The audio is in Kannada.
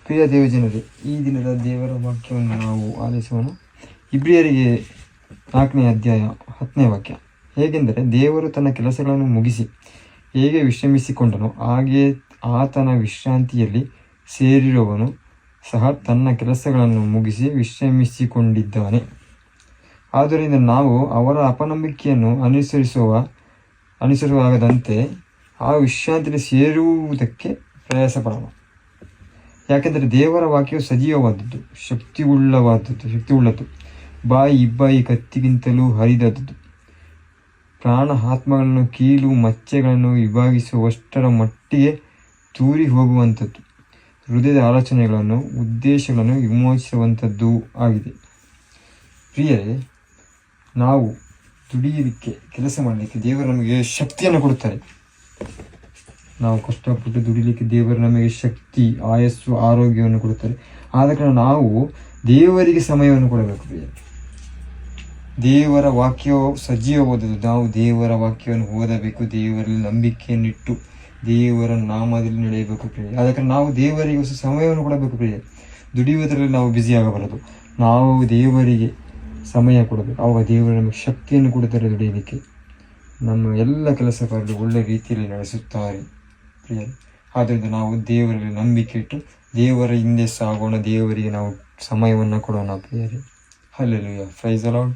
ಪ್ರಿಯ ದೇವಜನರೇ, ಈ ದಿನದ ದೇವರ ವಾಕ್ಯವನ್ನು ನಾವು ಆಲಿಸೋಣ. ಇಬ್ರಿಯರಿಗೆ 4ನೇ ಅಧ್ಯಾಯ 10ನೇ ವಾಕ್ಯ. ಹೇಗೆಂದರೆ, ದೇವರು ತನ್ನ ಕೆಲಸಗಳನ್ನು ಮುಗಿಸಿ ಹೇಗೆ ವಿಶ್ರಮಿಸಿಕೊಂಡನೋ ಹಾಗೆಯೇ ಆತನ ವಿಶ್ರಾಂತಿಯಲ್ಲಿ ಸೇರಿರುವವನು ಸಹ ತನ್ನ ಕೆಲಸಗಳನ್ನು ಮುಗಿಸಿ ವಿಶ್ರಮಿಸಿಕೊಂಡಿದ್ದಾನೆ. ಆದ್ದರಿಂದ ನಾವು ಅವರ ಅಪನಂಬಿಕೆಯನ್ನು ಅನುಸರಿಸುವಾಗದಂತೆ ಆ ವಿಶ್ರಾಂತಿಯಲ್ಲಿ ಸೇರುವುದಕ್ಕೆ ಪ್ರಯಾಸ ಪಡೋಣ. ಯಾಕೆಂದರೆ ದೇವರ ವಾಕ್ಯವು ಸಜೀವವಾದದ್ದು, ಶಕ್ತಿಯುಳ್ಳದ್ದು, ಬಾಯಿ ಇಬ್ಬಾಯಿ ಕತ್ತಿಗಿಂತಲೂ ಹರಿದದ್ದು, ಪ್ರಾಣ ಆತ್ಮಗಳನ್ನು ಕೀಲು ಮಚ್ಚೆಗಳನ್ನು ವಿಭಾಗಿಸುವಷ್ಟರ ಮಟ್ಟಿಗೆ ತೂರಿ ಹೋಗುವಂಥದ್ದು, ಹೃದಯದ ಆಲೋಚನೆಗಳನ್ನು ಉದ್ದೇಶಗಳನ್ನು ವಿಮೋಚಿಸುವಂಥದ್ದೂ ಆಗಿದೆ. ಪ್ರಿಯರೇ, ನಾವು ದುಡಿಯಲಿಕ್ಕೆ, ಕೆಲಸ ಮಾಡಲಿಕ್ಕೆ ದೇವರು ನಮಗೆ ಶಕ್ತಿಯನ್ನು ಕೊಡುತ್ತಾರೆ. ನಾವು ಕಷ್ಟಪಟ್ಟು ದುಡಿಲಿಕ್ಕೆ ದೇವರು ನಮಗೆ ಶಕ್ತಿ, ಆಯಸ್ಸು, ಆರೋಗ್ಯವನ್ನು ಕೊಡುತ್ತಾರೆ. ಆದ ಕಾರಣ ನಾವು ದೇವರಿಗೆ ಸಮಯವನ್ನು ಕೊಡಬೇಕು. ಪ್ರಿಯ, ದೇವರ ವಾಕ್ಯವು ಸಜೀವವಾದದ್ದು. ನಾವು ದೇವರ ವಾಕ್ಯವನ್ನು ಓದಬೇಕು, ದೇವರಲ್ಲಿ ನಂಬಿಕೆಯನ್ನಿಟ್ಟು ದೇವರ ನಾಮದಲ್ಲಿ ನಡೆಯಬೇಕು. ಪ್ರಿಯ, ಆದ ಕಾರಣ ನಾವು ದೇವರಿಗೆ ಸಮಯವನ್ನು ಕೊಡಬೇಕು. ಪ್ರಿಯ, ದುಡಿಯುವುದರಲ್ಲಿ ನಾವು ಬ್ಯುಸಿ ಆಗಬಾರದು. ನಾವು ದೇವರಿಗೆ ಸಮಯ ಕೊಡಬೇಕು. ಆವಾಗ ದೇವರು ನಮಗೆ ಶಕ್ತಿಯನ್ನು ಕೊಡುತ್ತಾರೆ ದುಡಿಯಲಿಕ್ಕೆ. ನಮ್ಮ ಎಲ್ಲ ಕೆಲಸಗಾರರು ಒಳ್ಳೆ ರೀತಿಯಲ್ಲಿ ನಡೆಸುತ್ತಾರೆ. ಪ್ರಿಯ, ಆದ್ದರಿಂದ ನಾವು ದೇವರಲ್ಲಿ ನಂಬಿಕೆ ಇಟ್ಟು ದೇವರ ಹಿಂದೆ ಸಾಗೋಣ. ದೇವರಿಗೆ ನಾವು ಸಮಯವನ್ನು ಕೊಡೋಣ. ಪ್ರಿಯರೇ, ಹಲ್ಲೆಲೂಯಾ, ಪ್ರೈಸ್ ದಿ ಲಾರ್ಡ್.